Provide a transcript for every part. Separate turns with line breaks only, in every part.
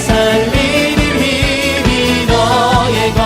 살리는 힘이 너의 것.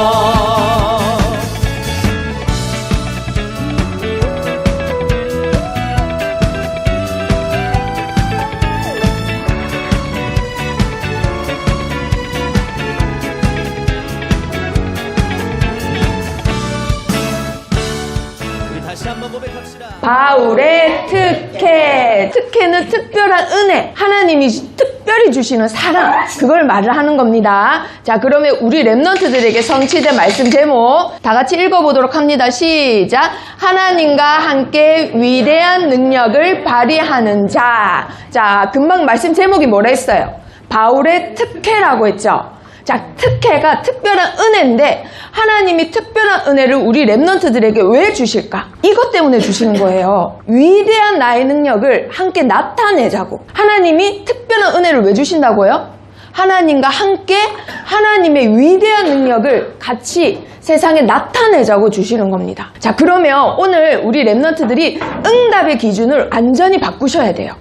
다시 한번 고백합시다.
바울의 특혜. 특혜는 특별한 은혜. 하나님이 특별히 주시는 사랑. 그걸 말을 하는 겁니다. 자, 그러면 우리 랩런트들에게 성취된 말씀 제목 다 같이 읽어보도록 합니다. 시작. 하나님과 함께 위대한 능력을 발휘하는 자. 자, 금방 말씀 제목이 뭐라 했어요? 바울의 특혜라고 했죠. 자, 특혜가 특별한 은혜인데 하나님이 특별한 은혜를 우리 랩런트들에게 왜 주실까? 이것 때문에 주시는 거예요. 위대한 나의 능력을 함께 나타내자고. 하나님이 특별한 은혜를 왜 주신다고요? 하나님과 함께 하나님의 위대한 능력을 같이 세상에 나타내자고 주시는 겁니다. 자, 그러면 오늘 우리 랩런트들이 응답의 기준을 완전히 바꾸셔야 돼요.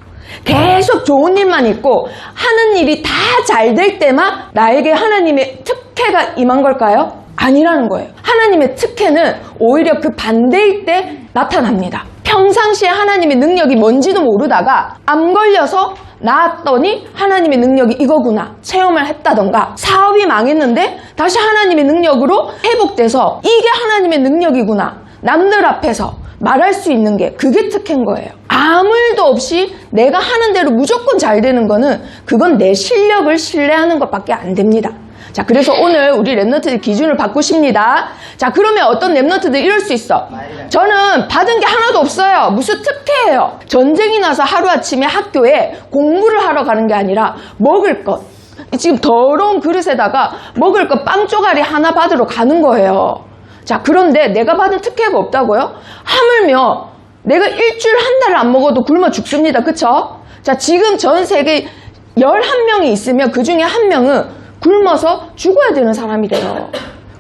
계속 좋은 일만 있고 하는 일이 다 잘 될 때만 나에게 하나님의 특혜가 임한 걸까요? 아니라는 거예요. 하나님의 특혜는 오히려 그 반대일 때 나타납니다. 평상시에 하나님의 능력이 뭔지도 모르다가 암 걸려서 나았더니 하나님의 능력이 이거구나 체험을 했다던가, 사업이 망했는데 다시 하나님의 능력으로 회복돼서 이게 하나님의 능력이구나 남들 앞에서 말할 수 있는 게, 그게 특혜인 거예요. 아무 일도 없이 내가 하는 대로 무조건 잘 되는 거는 그건 내 실력을 신뢰하는 것밖에 안 됩니다. 자, 그래서 오늘 우리 랩런트들 기준을 바꾸십니다. 자, 그러면 어떤 랩런트들 이럴 수 있어. 저는 받은 게 하나도 없어요. 무슨 특혜예요. 전쟁이 나서 하루아침에 학교에 공부를 하러 가는 게 아니라 먹을 것, 지금 더러운 그릇에다가 먹을 것 빵 쪼가리 하나 받으러 가는 거예요. 자, 그런데 내가 받은 특혜가 없다고요? 하물며 내가 일주일 한 달을 안 먹어도 굶어 죽습니다. 그쵸? 자, 지금 전 세계 11명이 있으면 그 중에 한 명은 굶어서 죽어야 되는 사람이 돼요.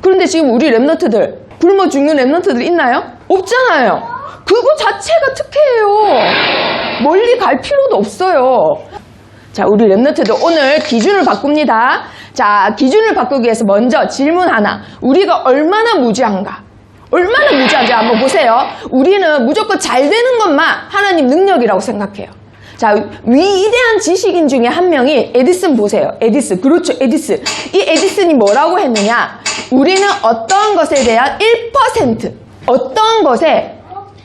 그런데 지금 우리 랩런트들 굶어 죽는 랩런트들 있나요? 없잖아요. 그거 자체가 특혜예요. 멀리 갈 필요도 없어요. 자, 우리 랩런트들 오늘 기준을 바꿉니다. 자, 기준을 바꾸기 위해서 먼저 질문 하나. 우리가 얼마나 무지한가? 얼마나 무지한지 한번 보세요. 우리는 무조건 잘 되는 것만 하나님 능력이라고 생각해요. 자, 위대한 지식인 중에 한 명이 에디슨 보세요. 에디슨. 그렇죠, 에디슨. 이 에디슨이 뭐라고 했느냐? 우리는 어떠한 것에 대한 1%, 어떠한 것에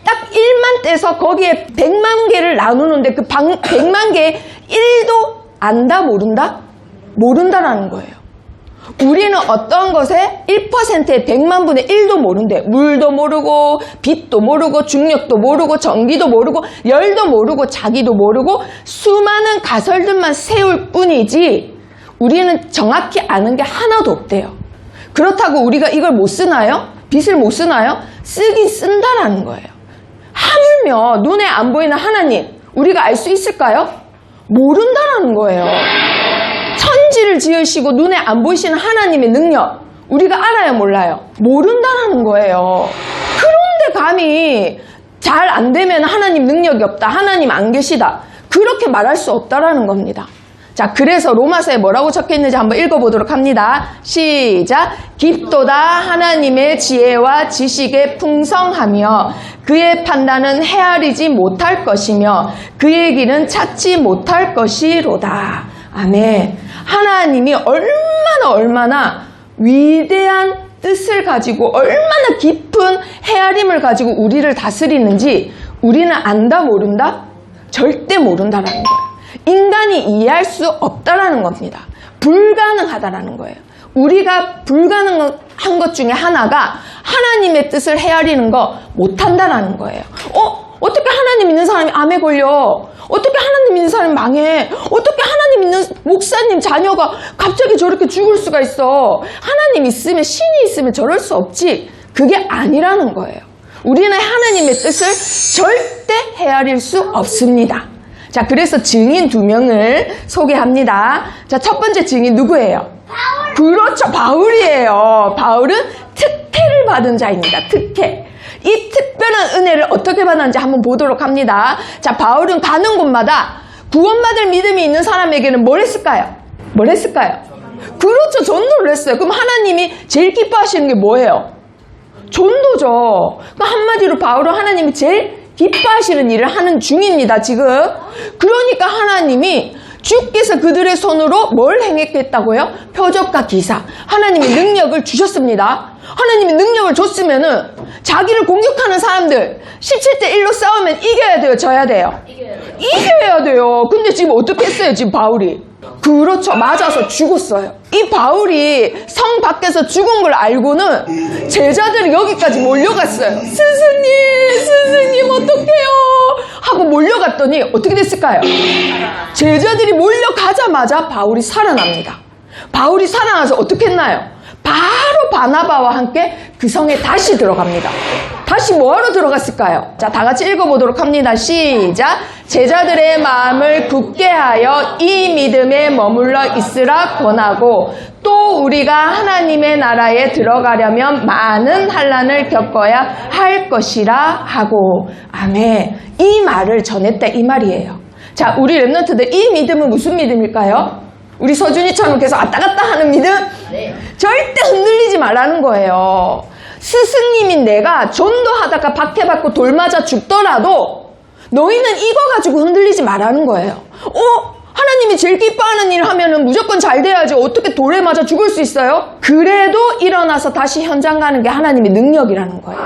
딱 1만 떼서 거기에 100만 개를 나누는데 그 100만 개의 1도 안다, 모른다? 모른다라는 거예요. 우리는 어떤 것에 1%의 100만 분의 1도 모른대. 물도 모르고 빛도 모르고 중력도 모르고 전기도 모르고 열도 모르고 자기도 모르고 수많은 가설들만 세울 뿐이지 우리는 정확히 아는 게 하나도 없대요. 그렇다고 우리가 이걸 못 쓰나요? 빛을 못 쓰나요? 쓰긴 쓴다라는 거예요. 하물며 눈에 안 보이는 하나님, 우리가 알 수 있을까요? 모른다라는 거예요. 천지를 지으시고 눈에 안 보이시는 하나님의 능력, 우리가 알아요, 몰라요? 모른다라는 거예요. 그런데 감히 잘 안 되면 하나님 능력이 없다, 하나님 안 계시다, 그렇게 말할 수 없다라는 겁니다. 자, 그래서 로마서에 뭐라고 적혀있는지 한번 읽어보도록 합니다. 시작. 깊도다 하나님의 지혜와 지식에 풍성하며 그의 판단은 헤아리지 못할 것이며 그의 길은 찾지 못할 것이로다. 아멘. 하나님이 얼마나 위대한 뜻을 가지고 얼마나 깊은 헤아림을 가지고 우리를 다스리는지 우리는 안다, 모른다? 절대 모른다라는 거예요. 인간이 이해할 수 없다라는 겁니다. 불가능하다라는 거예요. 우리가 불가능한 것 중에 하나가 하나님의 뜻을 헤아리는 거 못한다라는 거예요. 어떻게 하나님 믿는 사람이 암에 걸려? 어떻게 하나님 믿는 사람이 망해? 어떻게 하나님 믿는 목사님 자녀가 갑자기 저렇게 죽을 수가 있어? 하나님 있으면, 신이 있으면 저럴 수 없지. 그게 아니라는 거예요. 우리는 하나님의 뜻을 절대 헤아릴 수 없습니다. 자, 그래서 증인 2명을 소개합니다. 자, 첫 번째 증인 누구예요? 바울. 그렇죠, 바울이에요. 바울은 특혜를 받은 자입니다. 특혜. 이 특별한 은혜를 어떻게 받았는지 한번 보도록 합니다. 자, 바울은 가는 곳마다 구원받을 믿음이 있는 사람에게는 뭘 했을까요? 뭘 했을까요? 그렇죠. 전도를 했어요. 그럼 하나님이 제일 기뻐하시는 게 뭐예요? 전도죠. 그러니까 한마디로 바울은 하나님이 제일 기뻐하시는 일을 하는 중입니다, 지금. 그러니까 하나님이 주께서 그들의 손으로 뭘 행했겠다고요? 표적과 기사. 하나님이 능력을 주셨습니다. 하나님이 능력을 줬으면은 자기를 공격하는 사람들 17대 1로 싸우면 이겨야 돼요, 져야 돼요? 이겨야 돼요. 근데 지금 어떻게 했어요, 지금 바울이? 그렇죠. 맞아서 죽었어요. 이 바울이 성 밖에서 죽은 걸 알고는 제자들이 여기까지 몰려갔어요. 스승님 어떡해요? 하고 몰려갔더니 어떻게 됐을까요? 제자들이 몰려가자마자 바울이 살아납니다. 바울이 살아나서 어떻게 했나요? 바로 바나바와 함께 그 성에 다시 들어갑니다. 다시 뭐하러 들어갔을까요? 자, 다 같이 읽어보도록 합니다. 시작! 제자들의 마음을 굳게 하여 이 믿음에 머물러 있으라 권하고 또 우리가 하나님의 나라에 들어가려면 많은 환난을 겪어야 할 것이라 하고 아멘. 이 말을 전했다 이 말이에요. 자, 우리 랩런트들 이 믿음은 무슨 믿음일까요? 우리 서준이처럼 계속 왔다 갔다 하는 믿음?
네.
절대 흔들리지 말라는 거예요. 스승님인 내가 전도하다가 박해받고 돌 맞아 죽더라도 너희는 이거 가지고 흔들리지 말라는 거예요. 하나님이 제일 기뻐하는 일 하면은 무조건 잘 돼야지 어떻게 돌에 맞아 죽을 수 있어요? 그래도 일어나서 다시 현장 가는 게 하나님의 능력이라는 거예요.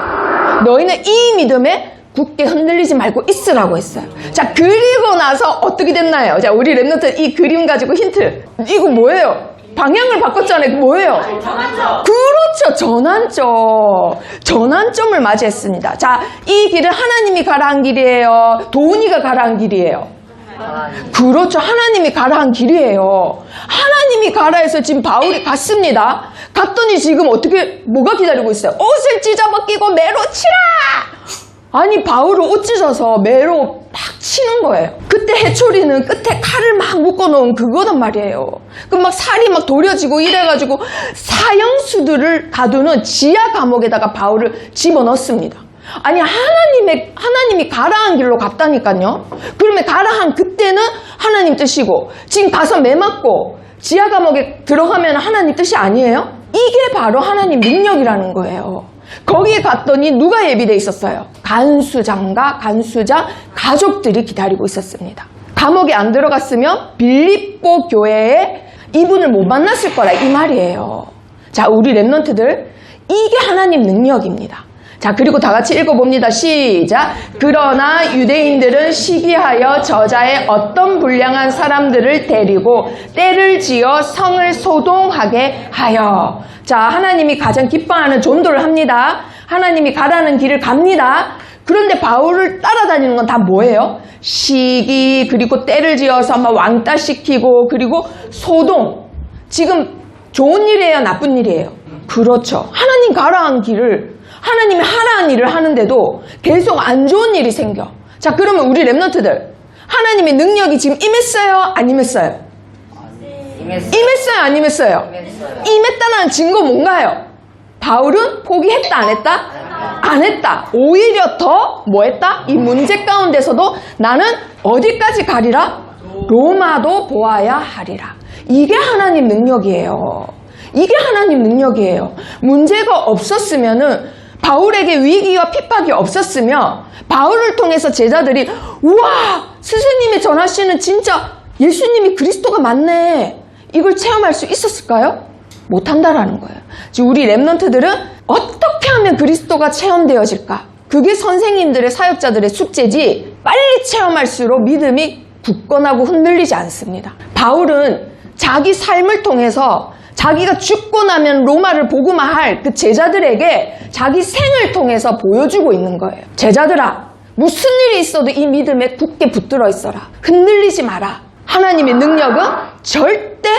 너희는 이 믿음에 굳게 흔들리지 말고 있으라고 했어요. 자, 그리고 나서 어떻게 됐나요? 자, 우리 랩런트 이 그림 가지고 힌트. 이거 뭐예요? 방향을 바꿨잖아요. 이거 뭐예요?
전환점.
그렇죠. 전환점을 맞이했습니다. 자, 이 길은 하나님이 가라 한 길이에요? 도훈이가 가라 한 길이에요? 그렇죠. 하나님이 가라 한 길이에요. 하나님이 가라 해서 지금 바울이 갔습니다. 갔더니 지금 어떻게 뭐가 기다리고 있어요? 옷을 찢어벗기고 매로 치라! 아니, 바울을 옷 찢어서 매로 막 치는 거예요. 그때 해초리는 끝에 칼을 막 묶어놓은 그거단 말이에요. 그럼 막 살이 막 도려지고 이래가지고 사형수들을 가두는 지하 감옥에다가 바울을 집어넣습니다. 아니, 하나님이 가라 한 길로 갔다니까요. 그러면 가라 한 그때는 하나님 뜻이고 지금 가서 매 맞고 지하 감옥에 들어가면 하나님 뜻이 아니에요? 이게 바로 하나님 능력이라는 거예요. 거기에 갔더니 누가 예비돼 있었어요? 간수장과 간수장 가족들이 기다리고 있었습니다. 감옥에 안 들어갔으면 빌립보 교회에 이분을 못 만났을 거라 이 말이에요. 자, 우리 랩런트들 이게 하나님 능력입니다. 자, 그리고 다 같이 읽어봅니다. 시작! 그러나 유대인들은 시기하여 저자의 어떤 불량한 사람들을 데리고 때를 지어 성을 소동하게 하여. 자, 하나님이 가장 기뻐하는 전도를 합니다. 하나님이 가라는 길을 갑니다. 그런데 바울을 따라다니는 건 다 뭐예요? 시기, 그리고 때를 지어서 막 왕따시키고, 그리고 소동. 지금 좋은 일이에요? 나쁜 일이에요? 그렇죠. 하나님 가라 한 길을 하나님이 하라는 일을 하는데도 계속 안 좋은 일이 생겨. 자, 그러면 우리 랩런트들 하나님의 능력이 지금 임했어요? 안 임했어요? 임했어요? 안 임했어요? 임했다는 증거 뭔가요? 바울은 포기했다 안 했다? 안 했다. 오히려 더 뭐 했다? 이 문제 가운데서도 나는 어디까지 가리라? 로마도 보아야 하리라. 이게 하나님 능력이에요. 이게 하나님 능력이에요. 문제가 없었으면은 바울에게 위기와 핍박이 없었으면 바울을 통해서 제자들이 우와, 스승님이 전하시는 진짜 예수님이 그리스도가 맞네, 이걸 체험할 수 있었을까요? 못한다라는 거예요. 지금 우리 랩런트들은 어떻게 하면 그리스도가 체험되어질까? 그게 선생님들의, 사역자들의 숙제지 빨리 체험할수록 믿음이 굳건하고 흔들리지 않습니다. 바울은 자기 삶을 통해서 자기가 죽고 나면 로마를 복음화할 그 제자들에게 자기 생을 통해서 보여주고 있는 거예요. 제자들아, 무슨 일이 있어도 이 믿음에 굳게 붙들어 있어라. 흔들리지 마라. 하나님의 능력은 절대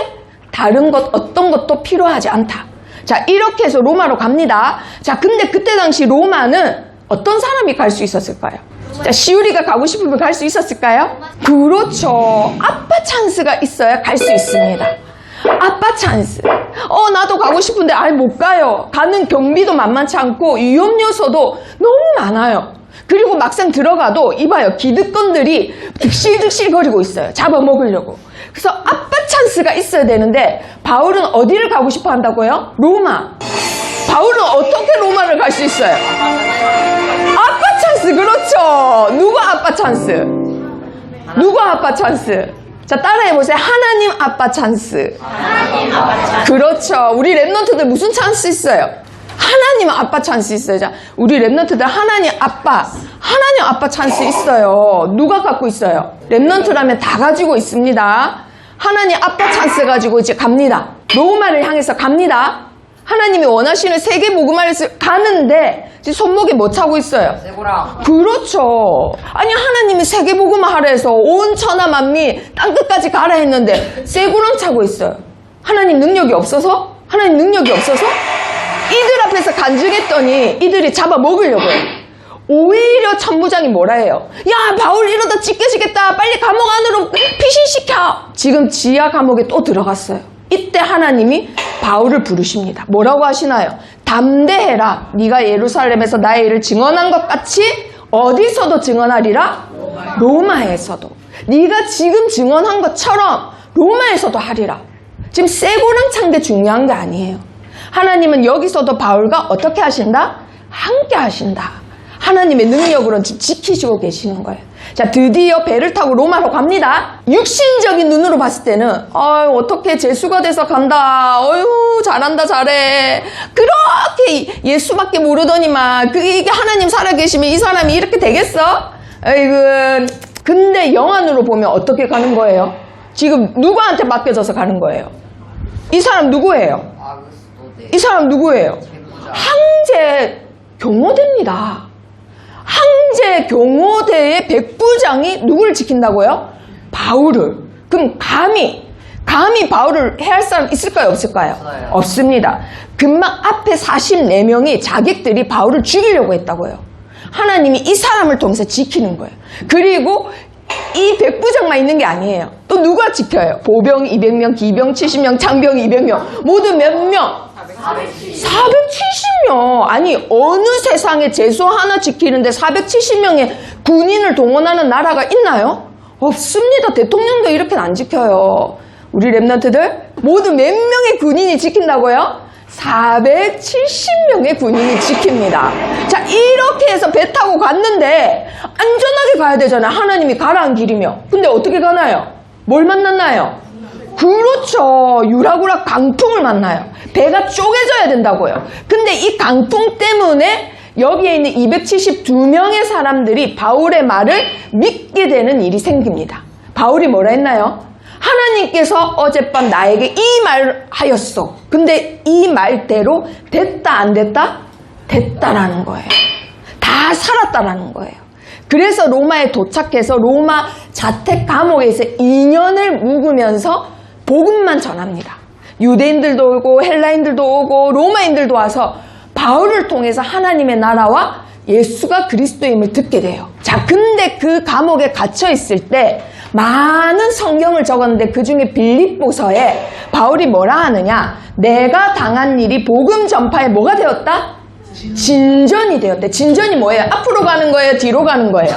다른 것 어떤 것도 필요하지 않다. 자, 이렇게 해서 로마로 갑니다. 자, 근데 그때 당시 로마는 어떤 사람이 갈 수 있었을까요? 자, 시우리가 가고 싶으면 갈 수 있었을까요? 그렇죠. 아빠 찬스가 있어야 갈 수 있습니다. 아빠 찬스. 나도 가고 싶은데 못 가요. 가는 경비도 만만치 않고 위험 요소도 너무 많아요. 그리고 막상 들어가도 이봐요, 기득권들이 득실득실 거리고 있어요. 잡아먹으려고. 그래서 아빠 찬스 찬스가 있어야 되는데 바울은 어디를 가고 싶어 한다고요? 로마. 바울은 어떻게 로마를 갈 수 있어요? 아빠 찬스. 그렇죠. 누구 아빠 찬스? 누구 아빠 찬스? 자, 따라해보세요. 하나님 아빠 찬스.
하나님 아빠 찬스.
그렇죠. 우리 랩런트들 무슨 찬스 있어요? 하나님 아빠 찬스 있어요. 자, 우리 랩런트들 하나님 아빠 찬스 있어요. 누가 갖고 있어요? 랩런트라면 다 가지고 있습니다. 하나님 아빠 찬스 가지고 이제 갑니다. 로마를 향해서 갑니다. 하나님이 원하시는 세계 복음화를 가는데 지금 손목에 뭐 차고 있어요?
세고랑.
그렇죠. 아니 하나님이 세계 복음화 하라 해서 온 천하 만미 땅끝까지 가라 했는데 쇠구렁 차고 있어요. 하나님 능력이 없어서? 하나님 능력이 없어서? 이들 앞에서 간증했더니 이들이 잡아먹으려고요. 오히려 천부장이 뭐라 해요? 야, 바울 이러다 찢겨지겠다. 빨리 감옥 안으로 피신시켜. 지금 지하 감옥에 또 들어갔어요. 이때 하나님이 바울을 부르십니다. 뭐라고 하시나요? 담대해라. 네가 예루살렘에서 나의 일을 증언한 것 같이 어디서도 증언하리라? 로마에서도. 네가 지금 증언한 것처럼 로마에서도 하리라. 지금 쇠고랑 찬 게 중요한 게 아니에요. 하나님은 여기서도 바울과 어떻게 하신다? 함께 하신다. 하나님의 능력으로는 지금 지키시고 계시는 거예요. 자, 드디어 배를 타고 로마로 갑니다. 육신적인 눈으로 봤을 때는 어떻게 재수가 돼서 간다. 어휴, 잘한다, 잘해. 그렇게 예수밖에 모르더니만 이게 하나님 살아계시면 이 사람이 이렇게 되겠어? 아이고. 근데 영안으로 보면 어떻게 가는 거예요? 지금 누구한테 맡겨져서 가는 거예요? 이 사람 누구예요? 이 사람 누구예요? 황제 경호대입니다. 황제 경호대의 백부장이 누구를 지킨다고요? 바울을. 그럼 감히 바울을 해할 사람 있을까요? 없을까요? 없습니다. 금방 앞에 44명이 자객들이 바울을 죽이려고 했다고요. 하나님이 이 사람을 통해서 지키는 거예요. 그리고 이 백부장만 있는 게 아니에요. 또 누가 지켜요? 보병 200명, 기병 70명, 장병 200명. 모두 몇 명? 470명. 아니 어느 세상에 재수 하나 지키는데 470명의 군인을 동원하는 나라가 있나요? 없습니다. 대통령도 이렇게는 안 지켜요. 우리 랩런트들 모두 몇 명의 군인이 지킨다고요? 470명의 군인이 지킵니다. 자, 이렇게 해서 배 타고 갔는데 안전하게 가야 되잖아요. 하나님이 가라한 길이며. 근데 어떻게 가나요? 뭘 만났나요? 그렇죠. 유라구락 강풍을 만나요. 배가 쪼개져야 된다고요. 근데 이 강풍 때문에 여기에 있는 272명의 사람들이 바울의 말을 믿게 되는 일이 생깁니다. 바울이 뭐라 했나요? 하나님께서 어젯밤 나에게 이 말을 하였어. 근데 이 말대로 됐다 안 됐다? 됐다라는 거예요. 다 살았다라는 거예요. 그래서 로마에 도착해서 로마 자택 감옥에서 2년을 묵으면서 복음만 전합니다. 유대인들도 오고 헬라인들도 오고 로마인들도 와서 바울을 통해서 하나님의 나라와 예수가 그리스도임을 듣게 돼요. 자, 근데 그 감옥에 갇혀 있을 때 많은 성경을 적었는데 그 중에 빌립보서에 바울이 뭐라 하느냐? 내가 당한 일이 복음 전파에 뭐가 되었다? 진전이 되었대. 진전이 뭐예요? 앞으로 가는 거예요? 뒤로 가는 거예요?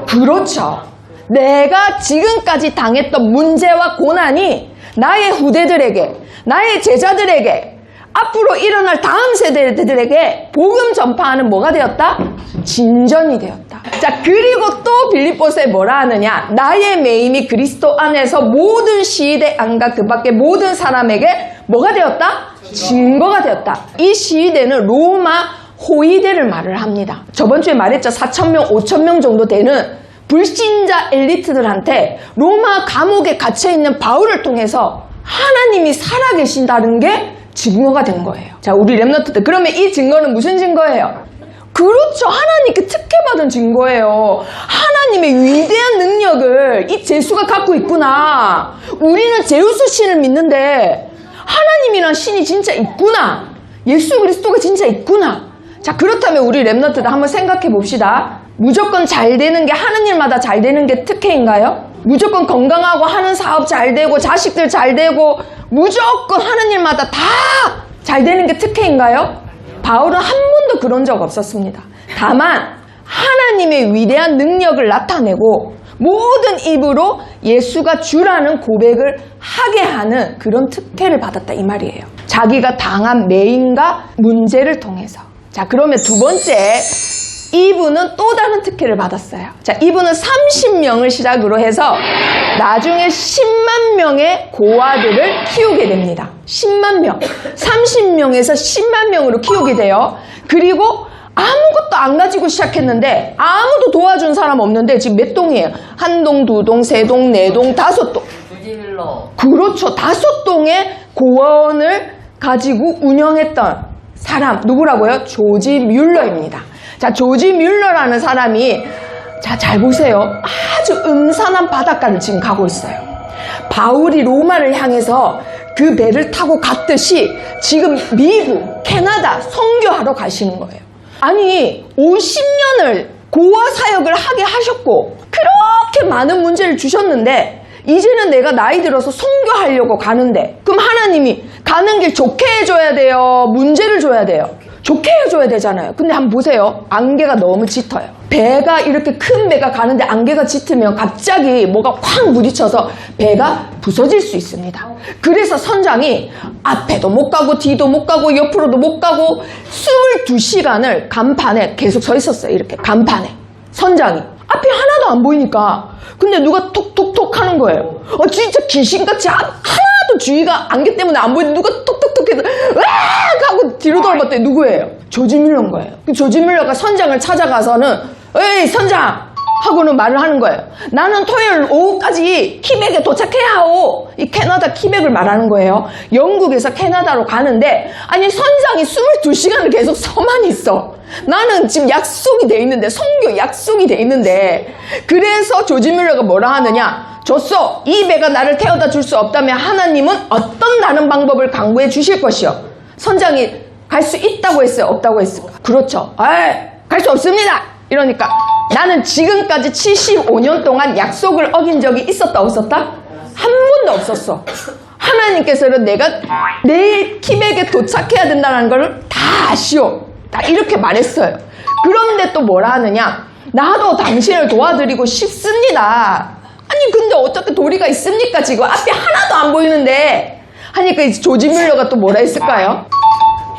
그렇죠. 내가 지금까지 당했던 문제와 고난이 나의 후대들에게, 나의 제자들에게, 앞으로 일어날 다음 세대들에게 복음 전파하는 뭐가 되었다? 진전이 되었다. 자, 그리고 또 빌립보서에 뭐라 하느냐? 나의 매임이 그리스도 안에서 모든 시대 안과 그 밖의 모든 사람에게 뭐가 되었다? 증거가 되었다. 이 시대는 로마 호위대를 말을 합니다. 저번 주에 말했죠. 4,000명, 5,000명 정도 되는 불신자 엘리트들한테 로마 감옥에 갇혀있는 바울을 통해서 하나님이 살아계신다는 게 증거가 된 거예요. 자, 우리 랩런트들, 그러면 이 증거는 무슨 증거예요? 그렇죠. 하나님께 특혜받은 증거예요. 하나님의 위대한 능력을 이 제수가 갖고 있구나. 우리는 제우스 신을 믿는데 하나님이란 신이 진짜 있구나. 예수 그리스도가 진짜 있구나. 자, 그렇다면 우리 랩런트들 한번 생각해 봅시다. 무조건 잘 되는 게 하는 일마다 잘 되는 게 특혜인가요? 무조건 건강하고 하는 사업 잘 되고 자식들 잘 되고 무조건 하는 일마다 다 잘 되는 게 특혜인가요? 바울은 한 번도 그런 적 없었습니다. 다만 하나님의 위대한 능력을 나타내고 모든 입으로 예수가 주라는 고백을 하게 하는 그런 특혜를 받았다 이 말이에요. 자기가 당한 매인과 문제를 통해서. 자, 그러면 두 번째, 이분은 또 다른 특혜를 받았어요. 자, 이분은 30명을 시작으로 해서 나중에 10만 명의 고아들을 키우게 됩니다. 10만 명. 30명에서 10만 명으로 키우게 돼요. 그리고 아무것도 안 가지고 시작했는데 아무도 도와준 사람 없는데 지금 몇 동이에요? 한 동, 두 동, 세 동, 네 동, 다섯 동.
조지밀러.
그렇죠. 다섯 동의 고아원을 가지고 운영했던 사람 누구라고요? 조지 뮬러입니다. 자, 조지 뮬러라는 사람이 자, 잘 보세요. 아주 음산한 바닷가를 지금 가고 있어요. 바울이 로마를 향해서 그 배를 타고 갔듯이 지금 미국, 캐나다 선교하러 가시는 거예요. 아니 50년을 고아 사역을 하게 하셨고 그렇게 많은 문제를 주셨는데 이제는 내가 나이 들어서 선교하려고 가는데 그럼 하나님이 가는 길 좋게 해줘야 돼요? 문제를 줘야 돼요? 좋게 해줘야 되잖아요. 근데 한번 보세요. 안개가 너무 짙어요. 배가 이렇게 큰 배가 가는데 안개가 짙으면 갑자기 뭐가 쾅 부딪혀서 배가 부서질 수 있습니다. 그래서 선장이 앞에도 못 가고 뒤도 못 가고 옆으로도 못 가고 22시간을 간판에 계속 서 있었어요. 이렇게 간판에. 선장이 앞이 하나도 안 보이니까 근데 누가 톡톡톡 하는 거예요. 진짜 귀신같이 하나도 주위가 안개 때문에 안 보이는데 누가 톡톡톡 해서 으악 하고 뒤로 돌아봤더니 누구예요? 조지 뮬러인 거예요. 조지 뮬러가 선장을 찾아가서는 에이 선장! 하고는 말을 하는 거예요. 나는 토요일 오후까지 키백에 도착해야 하오. 이 캐나다 키백을 말하는 거예요. 영국에서 캐나다로 가는데 아니 선장이 22시간을 계속 서만 있어. 나는 지금 약속이 돼 있는데 선교 약속이 돼 있는데 그래서 조지 뮬러가 뭐라 하느냐 줬어. 이 배가 나를 태워다 줄 수 없다면 하나님은 어떤 다른 방법을 강구해 주실 것이요. 선장이 갈 수 있다고 했어요? 없다고 했을까? 그렇죠. 갈 수 없습니다. 이러니까 나는 지금까지 75년 동안 약속을 어긴 적이 있었다 없었다? 한 번도 없었어. 하나님께서는 내가 내일 키백에 도착해야 된다는 걸 다 아시오. 다 이렇게 말했어요. 그런데 또 뭐라 하느냐 나도 당신을 도와드리고 싶습니다. 아니 근데 어떻게 도리가 있습니까? 지금 앞이 하나도 안 보이는데 하니까 이제 조지 뮬러가 또 뭐라 했을까요?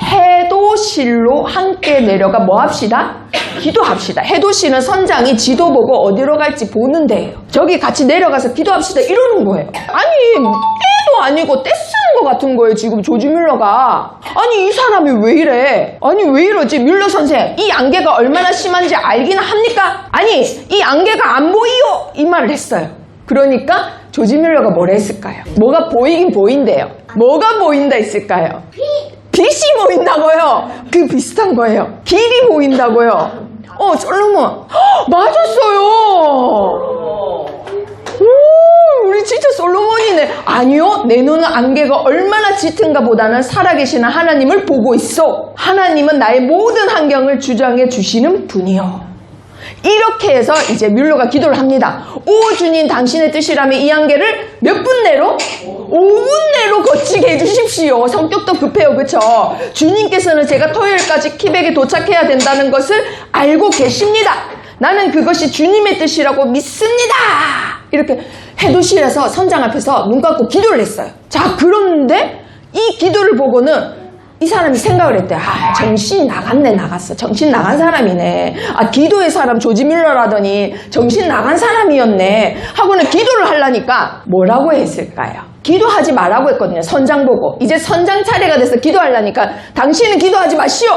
해도실로 함께 내려가 뭐 합시다? 기도합시다. 해도실은 선장이 지도 보고 어디로 갈지 보는 데예요. 저기 같이 내려가서 기도합시다 이러는 거예요. 아니 애도 아니고 떼 쓰는 것 같은 거예요. 지금 조지 뮬러가. 아니 이 사람이 왜 이래? 아니 왜 이러지? 뮬러 선생 이 안개가 얼마나 심한지 알긴 합니까? 아니 이 안개가 안 보이요? 이 말을 했어요. 그러니까 조지 뮬러가 뭐라 했을까요? 뭐가 보이긴 보인대요. 뭐가 보인다 했을까요? 빛이 보인다고요. 그 비슷한 거예요. 길이 보인다고요. 솔로몬 맞았어요. 우리 진짜 솔로몬이네. 아니요, 내 눈은 안개가 얼마나 짙은가 보다는 살아계시는 하나님을 보고 있어. 하나님은 나의 모든 환경을 주장해 주시는 분이요. 이렇게 해서 이제 뮬러가 기도를 합니다. 오 주님 당신의 뜻이라면 이 안개를 몇 분 내로? 5분 내로 거치게 해주십시오. 성격도 급해요. 그쵸? 주님께서는 제가 토요일까지 키백에 도착해야 된다는 것을 알고 계십니다. 나는 그것이 주님의 뜻이라고 믿습니다. 이렇게 해도실에서 선장 앞에서 눈 감고 기도를 했어요. 자, 그런데 이 기도를 보고는 이 사람이 생각을 했대. 정신 나갔어. 정신 나간 사람이네. 기도의 사람 조지 뮬러라더니 정신 나간 사람이었네. 하고는 기도를 하려니까 뭐라고 했을까요? 기도하지 말라고 했거든요. 선장 보고. 이제 선장 차례가 돼서 기도하려니까 당신은 기도하지 마시오.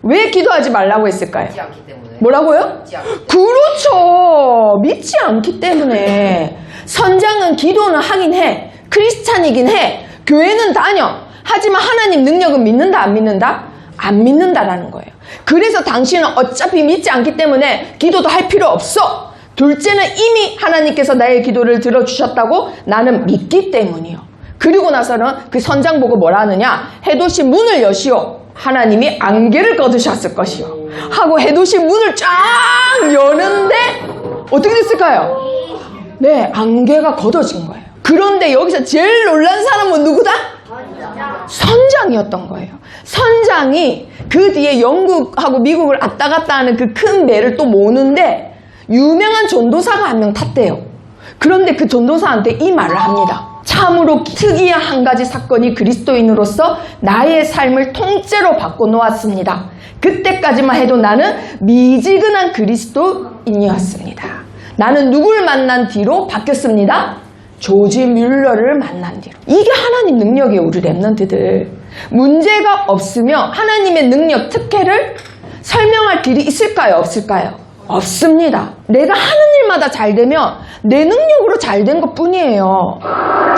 왜 기도하지 말라고 했을까요?
믿지 않기 때문에.
뭐라고요?
믿지 않기 때문에.
그렇죠. 믿지 않기 때문에. 선장은 기도는 하긴 해. 크리스찬이긴 해. 교회는 다녀. 하지만 하나님 능력은 믿는다 안 믿는다? 안 믿는다라는 거예요. 그래서 당신은 어차피 믿지 않기 때문에 기도도 할 필요 없어. 둘째는 이미 하나님께서 나의 기도를 들어주셨다고 나는 믿기 때문이요. 그리고 나서는 그 선장 보고 뭐라 하느냐? 해도시 문을 여시오. 하나님이 안개를 거두셨을 것이요. 하고 해도시 문을 쫙 여는데 어떻게 됐을까요? 네, 안개가 걷어진 거예요. 그런데 여기서 제일 놀란 사람은 누구다? 선장이었던 거예요. 선장이 그 뒤에 영국하고 미국을 왔다 갔다 하는 그 큰 배를 또 모는데 유명한 전도사가 한 명 탔대요. 그런데 그 전도사한테 이 말을 합니다. 참으로 특이한 한 가지 사건이 그리스도인으로서 나의 삶을 통째로 바꿔놓았습니다. 그때까지만 해도 나는 미지근한 그리스도인이었습니다. 나는 누굴 만난 뒤로 바뀌었습니다. 조지 뮬러를 만난 뒤로. 이게 하나님 능력이에요, 우리 랩런트들. 문제가 없으면 하나님의 능력, 특혜를 설명할 길이 있을까요, 없을까요? 없습니다. 내가 하는 일마다 잘 되면 내 능력으로 잘 된 것 뿐이에요.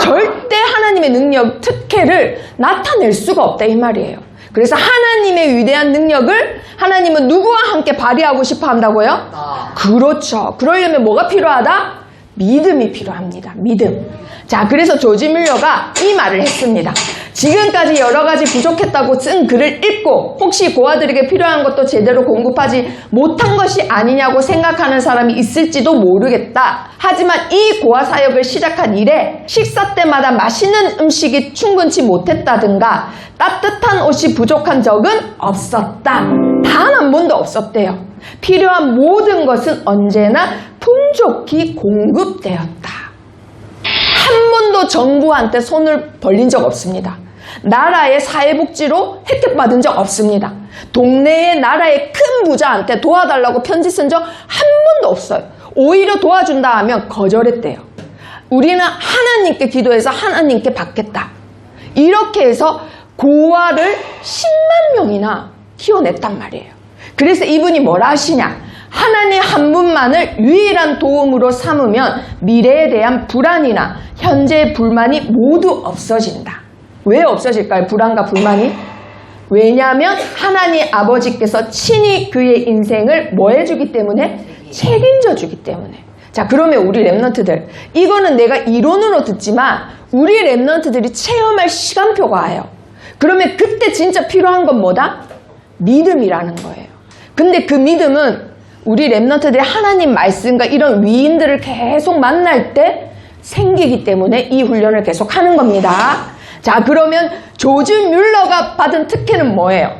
절대 하나님의 능력, 특혜를 나타낼 수가 없다 이 말이에요. 그래서 하나님의 위대한 능력을 하나님은 누구와 함께 발휘하고 싶어 한다고요? 그렇죠. 그러려면 뭐가 필요하다? 믿음이 필요합니다. 믿음. 자, 그래서 조지 뮬러가 이 말을 했습니다. 지금까지 여러 가지 부족했다고 쓴 글을 읽고 혹시 고아들에게 필요한 것도 제대로 공급하지 못한 것이 아니냐고 생각하는 사람이 있을지도 모르겠다. 하지만 이 고아 사역을 시작한 이래 식사 때마다 맛있는 음식이 충분치 못했다든가 따뜻한 옷이 부족한 적은 없었다. 단 한 번도 없었대요. 필요한 모든 것은 언제나 풍족히 공급되었다. 한 번도 정부한테 손을 벌린 적 없습니다. 나라의 사회복지로 혜택받은 적 없습니다. 동네의 나라의 큰 부자한테 도와달라고 편지 쓴 적 한 번도 없어요. 오히려 도와준다 하면 거절했대요. 우리는 하나님께 기도해서 하나님께 받겠다. 이렇게 해서 고아를 10만 명이나 키워냈단 말이에요. 그래서 이분이 뭐라 하시냐? 하나님 한 분만을 유일한 도움으로 삼으면 미래에 대한 불안이나 현재의 불만이 모두 없어진다. 왜 없어질까요? 불안과 불만이? 왜냐하면 하나님 아버지께서 친히 그의 인생을 뭐 해주기 때문에? 책임져 주기 때문에. 자, 그러면 우리 랩런트들, 이거는 내가 이론으로 듣지만 우리 랩런트들이 체험할 시간표가 와요. 그러면 그때 진짜 필요한 건 뭐다? 믿음이라는 거예요. 근데 그 믿음은 우리 랩런트들이 하나님 말씀과 이런 위인들을 계속 만날 때 생기기 때문에 이 훈련을 계속 하는 겁니다. 자, 그러면 조지 뮬러가 받은 특혜는 뭐예요?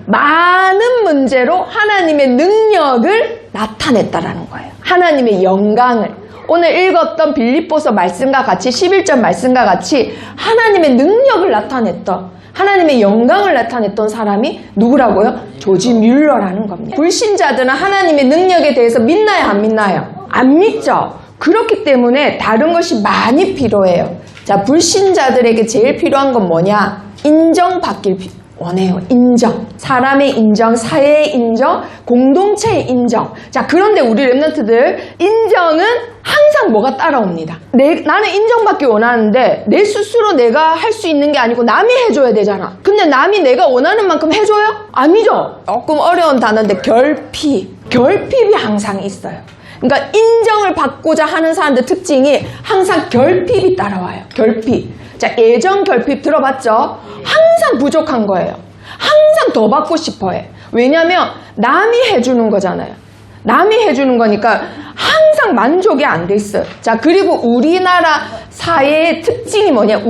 많은 문제로 하나님의 능력을 나타냈다라는 거예요. 하나님의 영광을. 오늘 읽었던 빌립보서 말씀과 같이 11절 말씀과 같이 하나님의 능력을 나타냈던 하나님의 영광을 나타냈던 사람이 누구라고요? 조지 뮬러라는 겁니다. 불신자들은 하나님의 능력에 대해서 믿나요? 안 믿나요? 안 믿죠. 그렇기 때문에 다른 것이 많이 필요해요. 자, 불신자들에게 제일 필요한 건 뭐냐? 인정받길 원해요. 인정. 사람의 인정, 사회의 인정, 공동체의 인정. 자, 그런데 우리 랩런트들 인정은 항상 뭐가 따라옵니다. 나는 인정받기 원하는데 내 스스로 내가 할 수 있는 게 아니고 남이 해줘야 되잖아. 근데 남이 내가 원하는 만큼 해줘요? 아니죠. 조금 어려운 단어인데 결핍. 결핍이 항상 있어요. 그러니까 인정을 받고자 하는 사람들 특징이 항상 결핍이 따라와요. 결핍. 자, 애정 결핍 들어봤죠? 항상 부족한 거예요. 항상 더 받고 싶어 해. 왜냐면 남이 해주는 거잖아요. 남이 해주는 거니까 항상 만족이 안 돼 있어요. 자, 그리고 우리나라 사회의 특징이 뭐냐?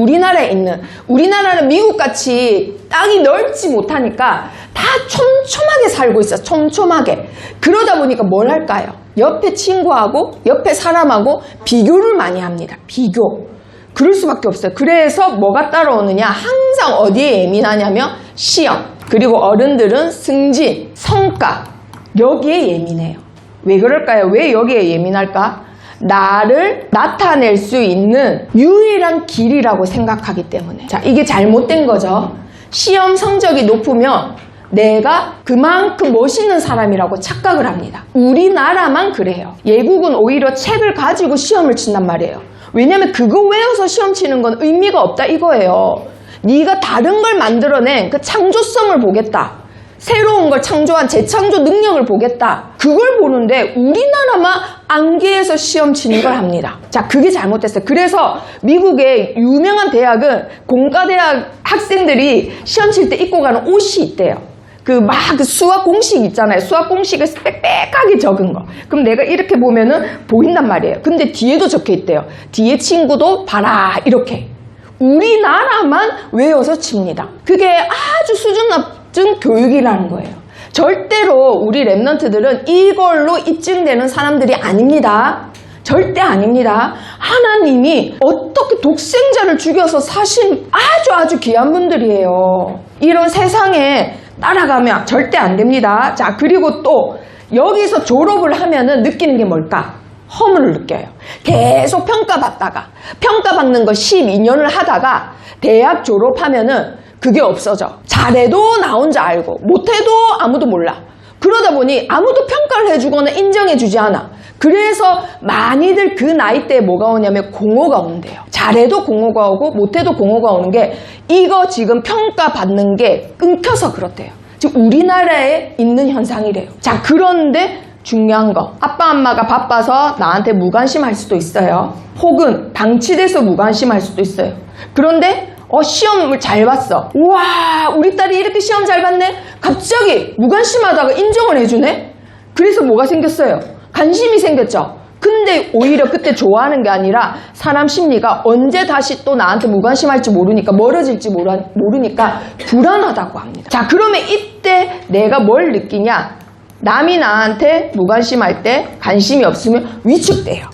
우리나라는 미국같이 땅이 넓지 못하니까 다 촘촘하게 살고 있어요. 촘촘하게. 그러다 보니까 뭘 할까요? 옆에 친구하고 옆에 사람하고 비교를 많이 합니다. 비교. 그럴 수밖에 없어요. 그래서 뭐가 따라오느냐? 항상 어디에 예민하냐면 시험. 그리고 어른들은 승진, 성과. 여기에 예민해요. 왜 그럴까요? 왜 여기에 예민할까? 나를 나타낼 수 있는 유일한 길이라고 생각하기 때문에. 자, 이게 잘못된 거죠. 시험 성적이 높으면 내가 그만큼 멋있는 사람이라고 착각을 합니다. 우리나라만 그래요. 외국은 오히려 책을 가지고 시험을 친단 말이에요. 왜냐면 그거 외워서 시험 치는 건 의미가 없다 이거예요. 네가 다른 걸 만들어낸 그 창조성을 보겠다. 새로운 걸 창조한 재창조 능력을 보겠다. 그걸 보는데 우리나라만 암기해서 시험 치는 걸 합니다. 자, 그게 잘못됐어요. 그래서 미국의 유명한 대학은 공과대학 학생들이 시험 칠 때 입고 가는 옷이 있대요. 그 수학 공식 있잖아요. 수학 공식을 빽빽하게 적은 거. 그럼 내가 이렇게 보면은 보인단 말이에요. 근데 뒤에도 적혀 있대요. 뒤에 친구도 봐라 이렇게. 우리나라만 외워서 칩니다. 그게 아주 수준 낮은 교육이라는 거예요. 절대로 우리 랩넌트들은 이걸로 입증되는 사람들이 아닙니다. 절대 아닙니다. 하나님이 어떻게 독생자를 죽여서 사신 아주 귀한 분들이에요. 이런 세상에 따라가면 절대 안 됩니다. 자, 그리고 또 여기서 졸업을 하면은 느끼는 게 뭘까? 허물을 느껴요. 계속 평가받다가 평가받는 거 12년을 하다가 대학 졸업하면은 그게 없어져. 잘해도 나 혼자 알고 못해도 아무도 몰라. 그러다 보니 아무도 평가를 해주거나 인정해주지 않아. 그래서 많이들 그 나이 때에 뭐가 오냐면 공허가 온대요. 잘해도 공허가 오고 못해도 공허가 오는 게 이거 지금 평가받는 게 끊겨서 그렇대요. 지금 우리나라에 있는 현상이래요. 자, 그런데 중요한 거, 아빠 엄마가 바빠서 나한테 무관심할 수도 있어요. 혹은 방치돼서 무관심할 수도 있어요. 그런데 시험을 잘 봤어. 우와, 우리 딸이 이렇게 시험 잘 봤네? 갑자기 무관심하다가 인정을 해주네? 그래서 뭐가 생겼어요? 관심이 생겼죠. 근데 오히려 그때 좋아하는 게 아니라 사람 심리가 언제 다시 또 나한테 무관심할지 모르니까 멀어질지 모르니까 불안하다고 합니다. 자, 그러면 이때 내가 뭘 느끼냐? 남이 나한테 무관심할 때 관심이 없으면 위축돼요.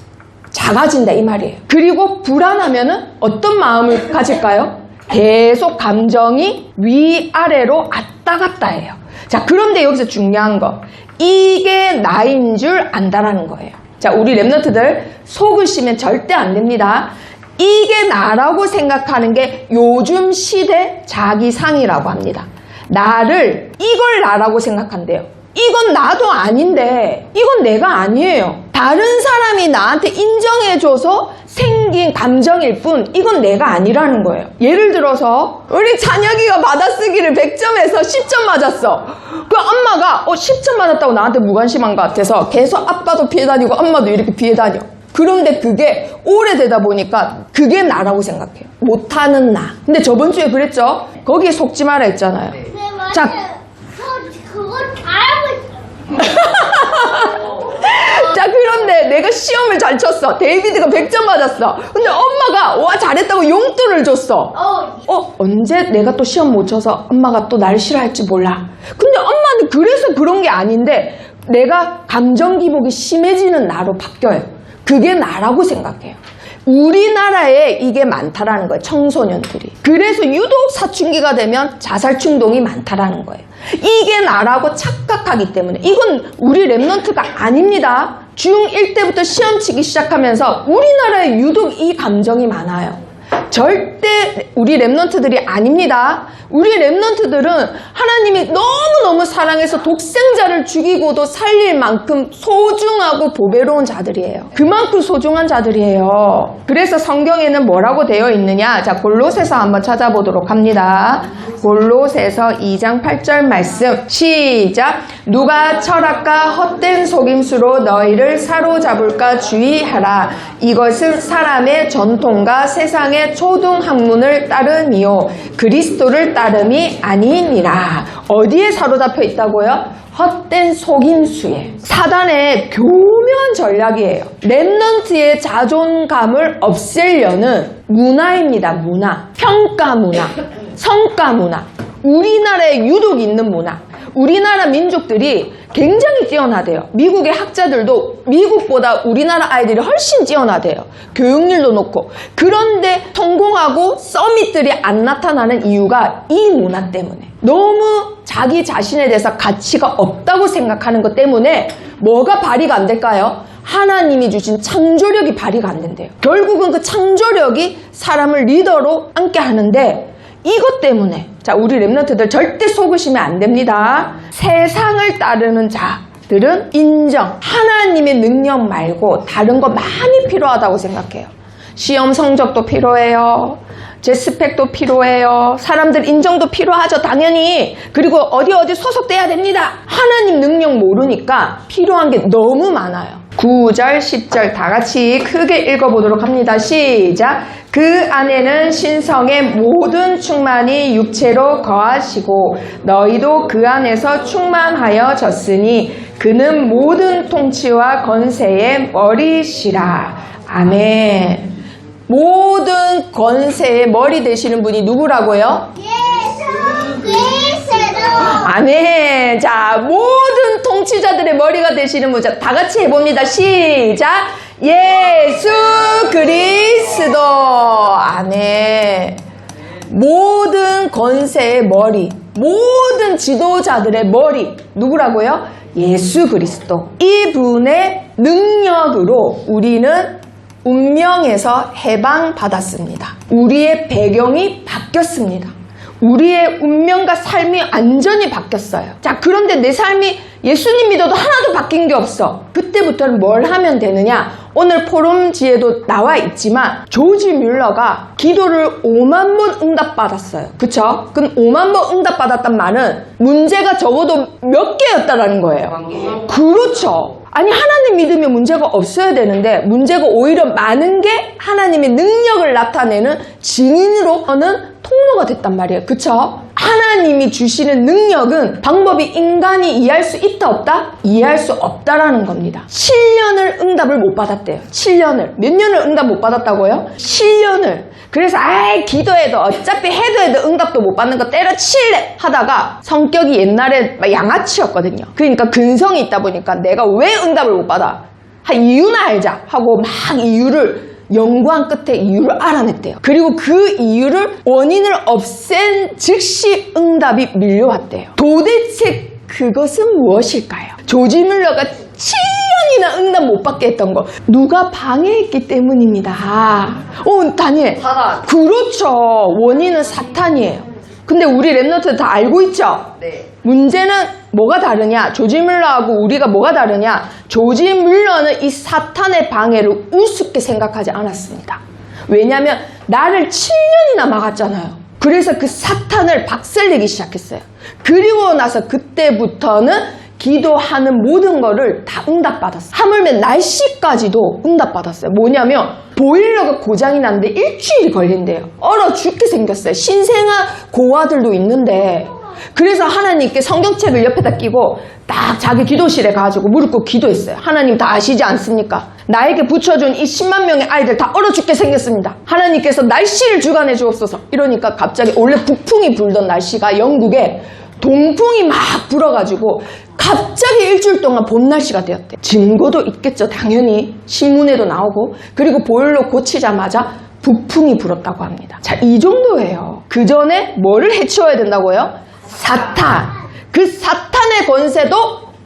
작아진다 이 말이에요. 그리고 불안하면은 어떤 마음을 가질까요? 계속 감정이 위아래로 왔다 갔다 해요. 자, 그런데 여기서 중요한 거, 이게 나인 줄 안다라는 거예요. 자, 우리 랩런트들 속으시면 절대 안 됩니다. 이게 나라고 생각하는 게 요즘 시대 자기상이라고 합니다. 나를, 이걸 나라고 생각한대요. 이건 나도 아닌데, 이건 내가 아니에요. 다른 사람이 나한테 인정해줘서 생긴 감정일 뿐, 이건 내가 아니라는 거예요. 예를 들어서 우리 찬혁이가 받아쓰기를 100점에서 10점 맞았어. 그 엄마가 10점 맞았다고 나한테 무관심한 것 같아서 계속 아빠도 피해 다니고 엄마도 이렇게 피해 다녀. 그런데 그게 오래되다 보니까 그게 나라고 생각해요. 못하는 나. 근데 저번 주에 그랬죠? 거기에 속지 마라 했잖아요.
네, 맞아요.
자,
그거 잘하고 있어.
자, 그런데 내가 시험을 잘 쳤어. 데이비드가 100점 맞았어. 근데 엄마가 와 잘했다고 용돈을 줬어. 언제 내가 또 시험 못 쳐서 엄마가 또 날 싫어할지 몰라. 근데 엄마는 그래서 그런 게 아닌데 내가 감정 기복이 심해지는 나로 바뀌어요. 그게 나라고 생각해요. 우리나라에 이게 많다라는 거예요. 청소년들이. 그래서 유독 사춘기가 되면 자살 충동이 많다라는 거예요. 이게 나라고 착각하기 때문에. 이건 우리 랩런트가 아닙니다. 중1 때부터 시험 치기 시작하면서 우리나라에 유독 이 감정이 많아요. 절대 우리 랩런트들이 아닙니다. 우리 랩런트들은 하나님이 너무너무 사랑해서 독생자를 죽이고도 살릴 만큼 소중하고 보배로운 자들이에요. 그만큼 소중한 자들이에요. 그래서 성경에는 뭐라고 되어 있느냐? 자, 골로새서 한번 찾아보도록 합니다. 골로새서 2장 8절 말씀 시작. 누가 철학과 헛된 속임수로 너희를 사로잡을까 주의하라. 이것은 사람의 전통과 세상의 초등학문을 따름이요 그리스도를 따름이 아니니라. 어디에 사로잡혀 있다고요? 헛된 속임수에. 사단의 교묘한 전략이에요. 랩넌트의 자존감을 없애려는 문화입니다. 문화. 평가 문화. 성과 문화. 우리나라에 유독 있는 문화. 우리나라 민족들이 굉장히 뛰어나대요. 미국의 학자들도 미국보다 우리나라 아이들이 훨씬 뛰어나대요. 교육률도 높고. 그런데 성공하고 서밋들이 안 나타나는 이유가 이 문화 때문에. 너무 자기 자신에 대해서 가치가 없다고 생각하는 것 때문에 뭐가 발휘가 안 될까요? 하나님이 주신 창조력이 발휘가 안 된대요. 결국은 그 창조력이 사람을 리더로 앉게 하는데 이것 때문에 자, 우리 랩런트들 절대 속으시면 안 됩니다. 세상을 따르는 자들은 인정, 하나님의 능력 말고 다른 거 많이 필요하다고 생각해요. 시험 성적도 필요해요. 제 스펙도 필요해요. 사람들 인정도 필요하죠, 당연히. 그리고 어디 소속돼야 됩니다. 하나님 능력 모르니까 필요한 게 너무 많아요. 9절, 10절 다 같이 크게 읽어보도록 합니다. 시작. 그 안에는 신성의 모든 충만이 육체로 거하시고 너희도 그 안에서 충만하여졌으니 그는 모든 통치와 건세의 머리시라. 아멘. 모든 권세의 머리 되시는 분이 누구라고요?
예수 그리스도.
아멘. 자, 모든 통치자들의 머리가 되시는 분. 자, 다 같이 해봅니다. 시작. 예수 그리스도. 아멘. 모든 권세의 머리, 모든 지도자들의 머리. 누구라고요? 예수 그리스도. 이분의 능력으로 우리는 운명에서 해방받았습니다. 우리의 배경이 바뀌었습니다. 우리의 운명과 삶이 완전히 바뀌었어요. 자, 그런데 내 삶이 예수님 믿어도 하나도 바뀐 게 없어. 그때부터는 뭘 하면 되느냐? 오늘 포럼지에도 나와 있지만 조지 뮬러가 기도를 5만 번 응답받았어요. 그쵸? 그럼 5만 번 응답받았단 말은 문제가 적어도 몇 개였다라는 거예요. 그렇죠. 아니, 하나님 믿으면 문제가 없어야 되는데 문제가 오히려 많은 게 하나님의 능력을 나타내는 증인으로는 통로가 됐단 말이에요. 그쵸? 하나님이 주시는 능력은 방법이 인간이 이해할 수 있다 없다? 이해할 수 없다라는 겁니다. 7년을 응답을 못 받았대요. 7년을. 몇 년을 응답 못 받았다고요? 7년을. 그래서 기도해도 어차피 해도 응답도 못 받는 거 때려칠래 하다가 성격이 옛날에 양아치였거든요. 그러니까 근성이 있다 보니까 내가 왜 응답을 못 받아? 이유나 알자 하고 막 이유를 연구한 끝에 이유를 알아냈대요. 그리고 그 이유를 원인을 없앤 즉시 응답이 밀려왔대요. 도대체 그것은 무엇일까요? 조지 뮬러가 7년이나 응답 못 받게 했던 거 누가 방해했기 때문입니다. 다니엘.
사단.
그렇죠. 원인은 사탄이에요. 근데 우리 랩런트 다 알고 있죠?
네.
문제는 뭐가 다르냐? 조지 뮬러하고 우리가 뭐가 다르냐? 조지 뮬러는 이 사탄의 방해를 우습게 생각하지 않았습니다. 왜냐하면 나를 7년이나 막았잖아요. 그래서 그 사탄을 박살내기 시작했어요. 그리고 나서 그때부터는 기도하는 모든 거를 다 응답받았어요. 하물며 날씨까지도 응답받았어요. 뭐냐면 보일러가 고장이 났는데 일주일이 걸린대요. 얼어 죽게 생겼어요. 신생아 고아들도 있는데. 그래서 하나님께 성경책을 옆에다 끼고 딱 자기 기도실에 가지고 무릎 꿇고 기도했어요. 하나님 다 아시지 않습니까? 나에게 붙여준 이 10만 명의 아이들 다 얼어 죽게 생겼습니다. 하나님께서 날씨를 주관해 주옵소서. 이러니까 갑자기 원래 북풍이 불던 날씨가 영국에 동풍이 막 불어가지고 갑자기 일주일 동안 봄 날씨가 되었대. 증거도 있겠죠. 당연히 신문에도 나오고. 그리고 보일러 고치자마자 북풍이 불었다고 합니다. 자, 이 정도예요. 그 전에 뭐를 해치워야 된다고요? 사탄. 그 사탄의 권세도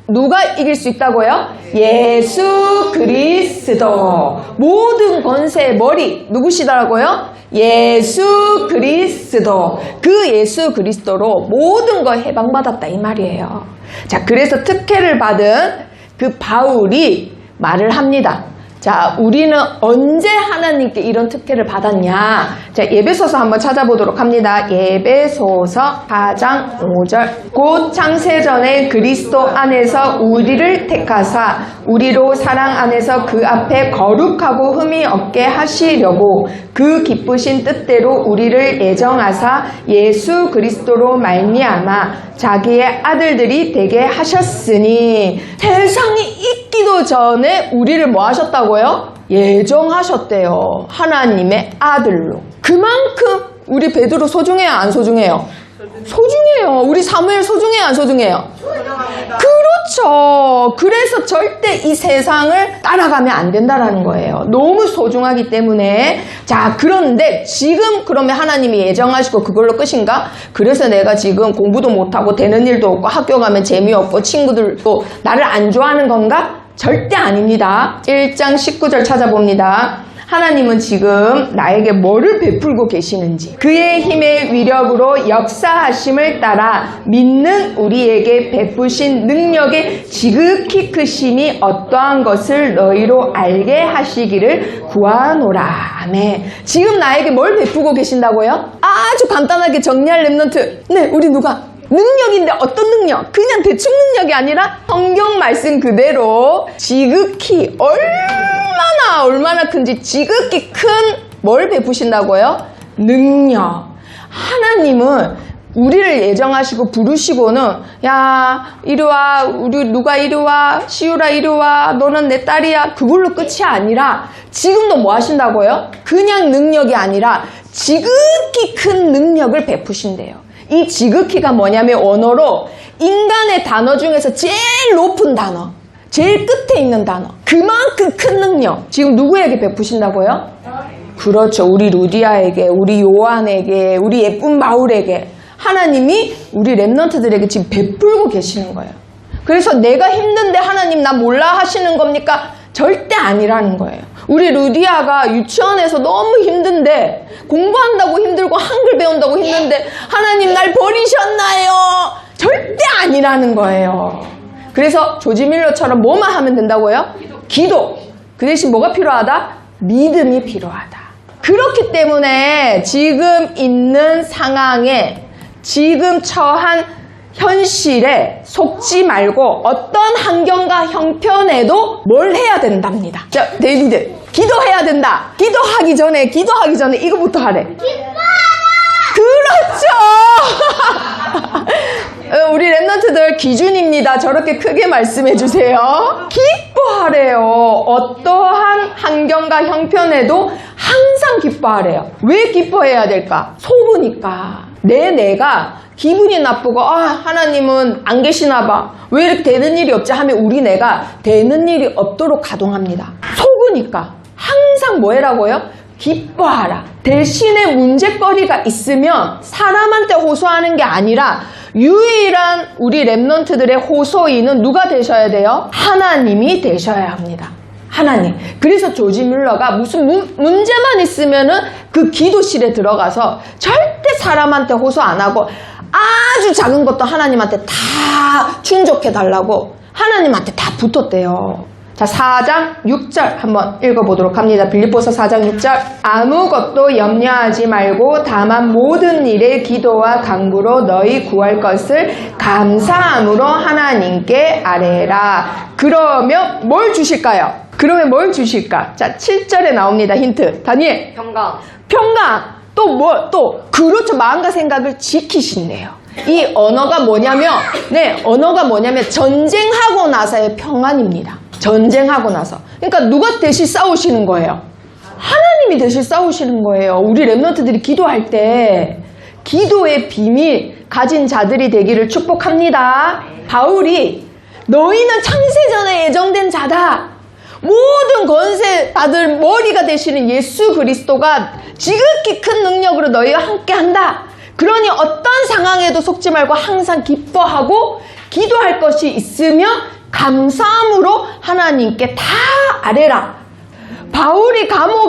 누가 이길 수 있다고요? 예수 그리스도. 모든 권세의 머리 누구시더라고요? 예수 그리스도. 그 예수 그리스도로 모든 걸 해방받았다 이 말이에요. 자, 그래서 특혜를 받은 그 바울이 말을 합니다. 자, 우리는 언제 하나님께 이런 특혜를 받았냐? 자, 예배소서 한번 찾아보도록 합니다. 예배소서 4장 5절. 곧 창세전에 그리스도 안에서 우리를 택하사 우리로 사랑 안에서 그 앞에 거룩하고 흠이 없게 하시려고 그 기쁘신 뜻대로 우리를 애정하사 예수 그리스도로 말미암아 자기의 아들들이 되게 하셨으니. 세상이 있기도 전에 우리를 뭐 하셨다고요? 예정하셨대요. 하나님의 아들로. 그만큼 우리 베드로 소중해요, 안 소중해요? 소중해요. 우리 사무엘 소중해요, 안 소중해요? 그렇죠. 그래서 절대 이 세상을 따라가면 안 된다라는 거예요. 너무 소중하기 때문에. 자, 그런데 지금 그러면 하나님이 예정하시고 그걸로 끝인가? 그래서 내가 지금 공부도 못하고 되는 일도 없고 학교 가면 재미없고 친구들도 나를 안 좋아하는 건가? 절대 아닙니다. 1장 19절 찾아봅니다. 하나님은 지금 나에게 뭐를 베풀고 계시는지, 그의 힘의 위력으로 역사하심을 따라 믿는 우리에게 베푸신 능력의 지극히 크심이 어떠한 것을 너희로 알게 하시기를 구하노라. 아멘. 지금 나에게 뭘 베푸고 계신다고요? 아주 간단하게 정리할 랩런트. 네, 우리 누가? 능력인데 어떤 능력? 그냥 대충 능력이 아니라 성경 말씀 그대로 지극히 얼마나 큰지 지극히 큰 뭘 베푸신다고요? 능력. 하나님은 우리를 예정하시고 부르시고는 야 이리 와, 우리 누가 이리 와, 시우라 이리 와, 너는 내 딸이야, 그걸로 끝이 아니라 지금도 뭐 하신다고요? 그냥 능력이 아니라 지극히 큰 능력을 베푸신대요. 이 지극히가 뭐냐면 원어로 인간의 단어 중에서 제일 높은 단어, 제일 끝에 있는 단어, 그만큼 큰 능력 지금 누구에게 베푸신다고요? 그렇죠. 우리 루디아에게, 우리 요한에게, 우리 예쁜 마울에게 하나님이 우리 랩런트들에게 지금 베풀고 계시는 거예요. 그래서 내가 힘든데 하나님 나 몰라 하시는 겁니까? 절대 아니라는 거예요. 우리 루디아가 유치원에서 너무 힘든데 공부한다고 힘들고 한글 배운다고 힘든데 하나님 날 버리셨나요? 절대 아니라는 거예요. 그래서 조지 밀러처럼 뭐만 하면 된다고요? 기도. 그 대신 뭐가 필요하다? 믿음이 필요하다. 그렇기 때문에 지금 있는 상황에 지금 처한 현실에 속지 말고 어떤 환경과 형편에도 뭘 해야 된답니다. 자, 데이비드 기도해야 된다. 기도하기 전에 이거부터 하래. 그렇죠. 우리 랩런트들 기준입니다. 저렇게 크게 말씀해 주세요. 기뻐하래요. 어떠한 환경과 형편에도 항상 기뻐하래요. 왜 기뻐해야 될까? 속으니까. 내가 기분이 나쁘고 하나님은 안 계시나 봐. 왜 이렇게 되는 일이 없지 하면 우리 내가 되는 일이 없도록 가동합니다. 속으니까. 항상 뭐 해라고요? 기뻐하라. 대신에 문제거리가 있으면 사람한테 호소하는 게 아니라 유일한 우리 랩런트들의 호소인은 누가 되셔야 돼요? 하나님이 되셔야 합니다. 하나님. 그래서 조지 뮬러가 무슨 문제만 있으면은 그 기도실에 들어가서 절대 사람한테 호소 안 하고 아주 작은 것도 하나님한테 다 충족해 달라고 하나님한테 다 붙었대요. 자, 4장 6절 한번 읽어보도록 합니다. 빌립보서 4장 6절. 아무것도 염려하지 말고 다만 모든 일에 기도와 간구로 너희 구할 것을 감사함으로 하나님께 아뢰라. 그러면 뭘 주실까요? 자, 7절에 나옵니다. 힌트. 다니엘. 평강. 그렇죠. 마음과 생각을 지키신대요. 이 언어가 뭐냐면 전쟁하고 나서의 평안입니다. 전쟁하고 나서. 그러니까 누가 대신 싸우시는 거예요? 하나님이 대신 싸우시는 거예요. 우리 랩런트들이 기도할 때 기도의 비밀 가진 자들이 되기를 축복합니다. 바울이 너희는 창세전에 예정된 자다. 모든 권세 받을 머리가 되시는 예수 그리스도가 지극히 큰 능력으로 너희와 함께한다. 그러니 어떤 상황에도 속지 말고 항상 기뻐하고 기도할 것이 있으면 감사함으로 하나님께 다 아뢰라. 바울이 감옥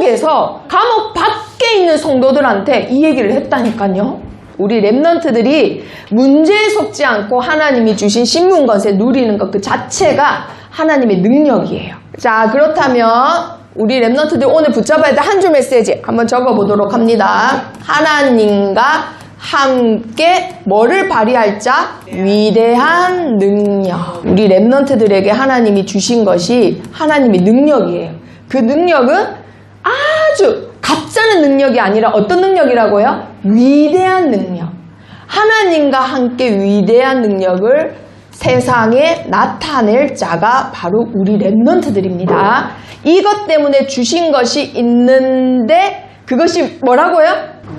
밖에 있는 성도들한테 이 얘기를 했다니까요. 우리 랩런트들이 문제에 속지 않고 하나님이 주신 신문권세 누리는 것 그 자체가 하나님의 능력이에요. 자, 그렇다면 우리 랩런트들 오늘 붙잡아야 될 한 줄 메시지 한번 적어보도록 합니다. 하나님과 함께 뭐를 발휘할 자? 위대한 능력. 우리 랩런트들에게 하나님이 주신 것이 하나님의 능력이에요. 그 능력은 아주 가짜는 능력이 아니라 어떤 능력이라고요? 위대한 능력. 하나님과 함께 위대한 능력을 세상에 나타낼 자가 바로 우리 랩런트들입니다. 이것 때문에 주신 것이 있는데 그것이 뭐라고요?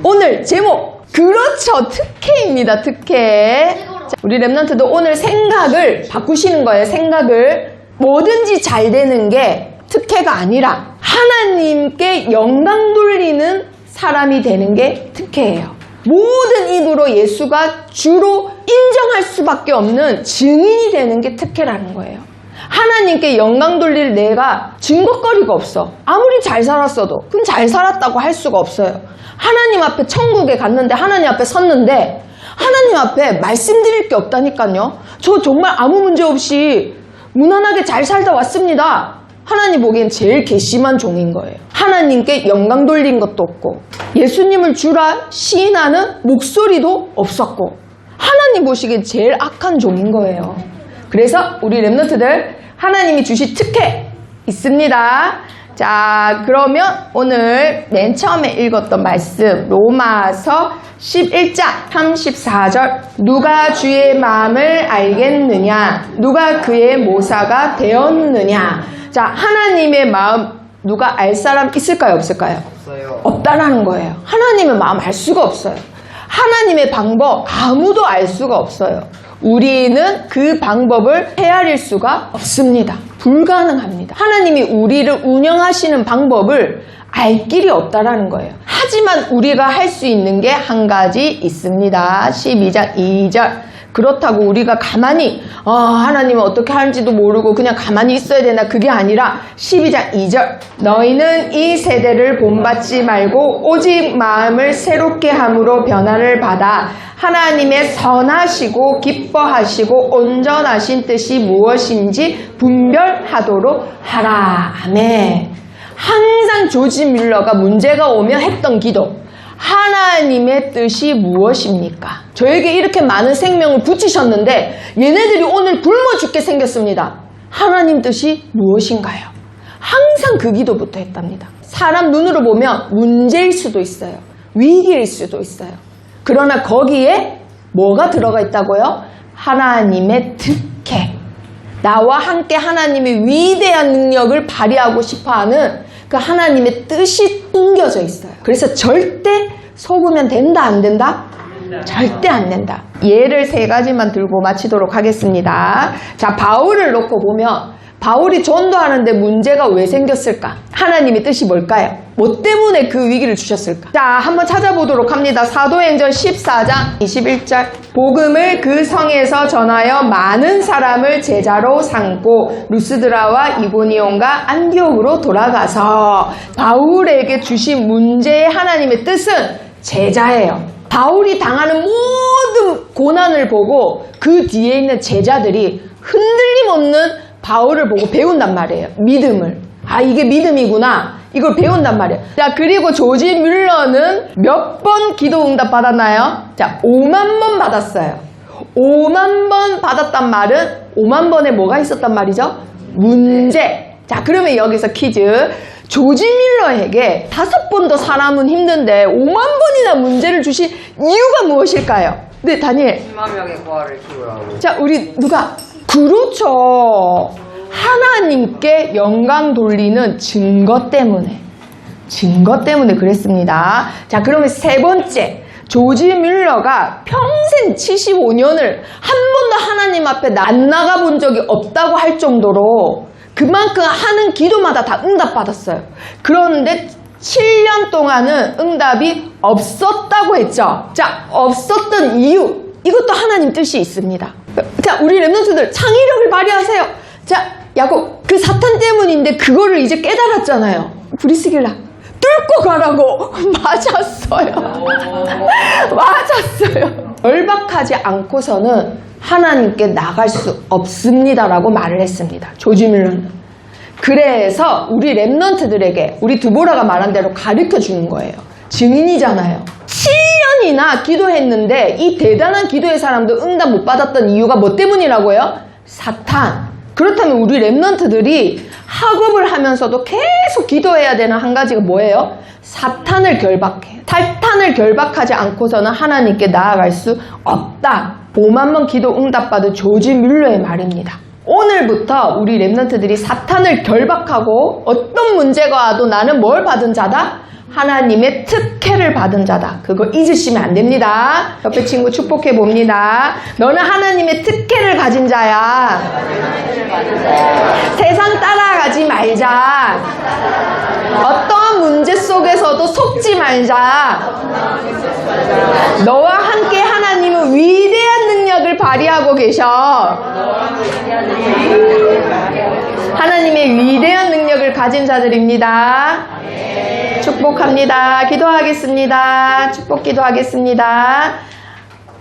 오늘 제목 그렇죠. 특혜입니다. 특혜. 자, 우리 랩런트도 오늘 생각을 바꾸시는 거예요. 생각을. 뭐든지 잘 되는 게 특혜가 아니라 하나님께 영광 돌리는 사람이 되는 게 특혜예요. 모든 입으로 예수가 주로 인정할 수밖에 없는 증인이 되는 게 특혜라는 거예요. 하나님께 영광 돌릴 내가 증거거리가 없어. 아무리 잘 살았어도 그건 잘 살았다고 할 수가 없어요. 하나님 앞에 천국에 갔는데 하나님 앞에 섰는데 하나님 앞에 말씀드릴 게 없다니까요. 저 정말 아무 문제 없이 무난하게 잘 살다 왔습니다. 하나님 보기엔 제일 괘씸한 종인 거예요. 하나님께 영광 돌린 것도 없고 예수님을 주라 시인하는 목소리도 없었고 하나님 보시기엔 제일 악한 종인 거예요. 그래서 우리 랩런트들 하나님이 주신 특혜 있습니다. 자, 그러면 오늘 맨 처음에 읽었던 말씀 로마서 11장 34절 누가 주의 마음을 알겠느냐 누가 그의 모사가 되었느냐. 자, 하나님의 마음 누가 알 사람 있을까요? 없을까요? 없어요. 없다라는 거예요. 하나님의 마음 알 수가 없어요. 하나님의 방법 아무도 알 수가 없어요. 우리는 그 방법을 헤아릴 수가 없습니다. 불가능합니다. 하나님이 우리를 운영하시는 방법을 알 길이 없다라는 거예요. 하지만 우리가 할 수 있는 게 한 가지 있습니다. 12장 2절. 그렇다고 우리가 가만히 하나님은 어떻게 하는지도 모르고 그냥 가만히 있어야 되나, 그게 아니라 12장 2절. 너희는 이 세대를 본받지 말고 오직 마음을 새롭게 함으로 변화를 받아 하나님의 선하시고 기뻐하시고 온전하신 뜻이 무엇인지 분별하도록 하라. 아멘. 항상 조지 뮬러가 문제가 오면 했던 기도. 하나님의 뜻이 무엇입니까? 저에게 이렇게 많은 생명을 붙이셨는데 얘네들이 오늘 굶어 죽게 생겼습니다. 하나님 뜻이 무엇인가요? 항상 그 기도부터 했답니다. 사람 눈으로 보면 문제일 수도 있어요. 위기일 수도 있어요. 그러나 거기에 뭐가 들어가 있다고요? 하나님의 특혜. 나와 함께 하나님의 위대한 능력을 발휘하고 싶어하는 그 하나님의 뜻이 숨겨져 있어요. 그래서 절대 속으면 된다, 안 된다? 절대 안 된다. 예를 3가지만 들고 마치도록 하겠습니다. 자, 바울을 놓고 보면 바울이 전도하는데 문제가 왜 생겼을까? 하나님의 뜻이 뭘까요? 뭐 때문에 그 위기를 주셨을까? 자, 한번 찾아보도록 합니다. 사도행전 14장 21절. 복음을 그 성에서 전하여 많은 사람을 제자로 삼고 루스드라와 이고니온과 안디옥으로 돌아가서 바울에게 주신 문제의 하나님의 뜻은 제자예요. 바울이 당하는 모든 고난을 보고 그 뒤에 있는 제자들이 흔들림 없는 바울을 보고 배운단 말이에요. 믿음을. 아, 이게 믿음이구나. 이걸 배운단 말이에요. 자, 그리고 조지 뮬러는 몇 번 기도 응답 받았나요? 자, 5만 번 받았어요. 5만 번 받았단 말은 5만 번에 뭐가 있었단 말이죠? 문제. 자, 그러면 여기서 퀴즈. 조지 뮬러에게 5번 더 사람은 힘든데 5만 번이나 문제를 주신 이유가 무엇일까요? 네, 다니엘.
10만 명의 고아를 키우라고.
자, 우리 누가? 그렇죠. 하나님께 영광 돌리는 증거 때문에 그랬습니다. 자, 그러면 3번째. 조지 뮬러가 평생 75년을 한 번도 하나님 앞에 안 나가본 적이 없다고 할 정도로 그만큼 하는 기도마다 다 응답받았어요. 그런데 7년 동안은 응답이 없었다고 했죠. 자, 없었던 이유, 이것도 하나님 뜻이 있습니다. 자, 우리 랩런트들 창의력을 발휘하세요. 자, 야곱, 그 사탄 때문인데 그거를 이제 깨달았잖아요. 브리스길라, 뚫고 가라고. 맞았어요. 맞았어요. 절박하지 않고서는 하나님께 나갈 수 없습니다라고 말을 했습니다. 조지 뮬러는. 그래서 우리 랩런트들에게 우리 두보라가 말한 대로 가르쳐 주는 거예요. 증인이잖아요. 7년이나 기도했는데 이 대단한 기도의 사람도 응답 못 받았던 이유가 뭐 때문이라고요? 사탄. 그렇다면 우리 랩런트들이 학업을 하면서도 계속 기도해야 되는 한 가지가 뭐예요? 사탄을 결박해. 사탄을 결박하지 않고서는 하나님께 나아갈 수 없다. 5만 번 기도 응답받은 조지 뮬러의 말입니다. 오늘부터 우리 랩런트들이 사탄을 결박하고 어떤 문제가 와도 나는 뭘 받은 자다? 하나님의 특혜를 받은 자다. 그거 잊으시면 안 됩니다. 옆에 친구 축복해 봅니다. 너는 하나님의 특혜를 가진 자야. 세상 따라가지 말자. 어떠한 문제 속에서도 속지 말자. 너와 함께 하나님은 위대한 능력을 발휘하고 계셔. 하나님의 위대한 능력을 가진 자들입니다. 축복합니다. 기도하겠습니다. 축복 기도하겠습니다.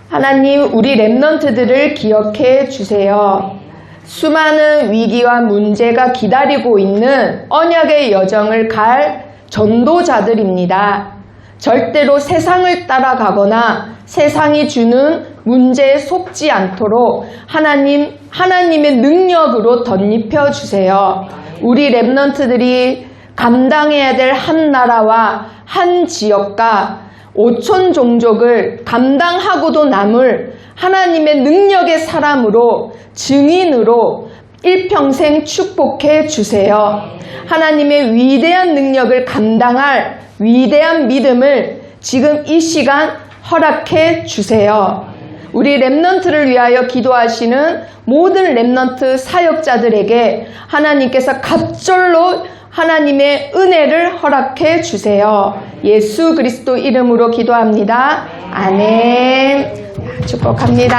하나님, 우리 랩런트들을 기억해 주세요. 수많은 위기와 문제가 기다리고 있는 언약의 여정을 갈 전도자들입니다. 절대로 세상을 따라가거나 세상이 주는 문제에 속지 않도록 하나님의 능력으로 덧입혀 주세요. 우리 랩런트들이 감당해야 될 한 나라와 한 지역과 5천 종족을 감당하고도 남을 하나님의 능력의 사람으로, 증인으로 일평생 축복해 주세요. 하나님의 위대한 능력을 감당할 위대한 믿음을 지금 이 시간 허락해 주세요. 우리 렘넌트를 위하여 기도하시는 모든 렘넌트 사역자들에게 하나님께서 갑절로 하나님의 은혜를 허락해 주세요. 예수 그리스도 이름으로 기도합니다. 아멘. 축복합니다.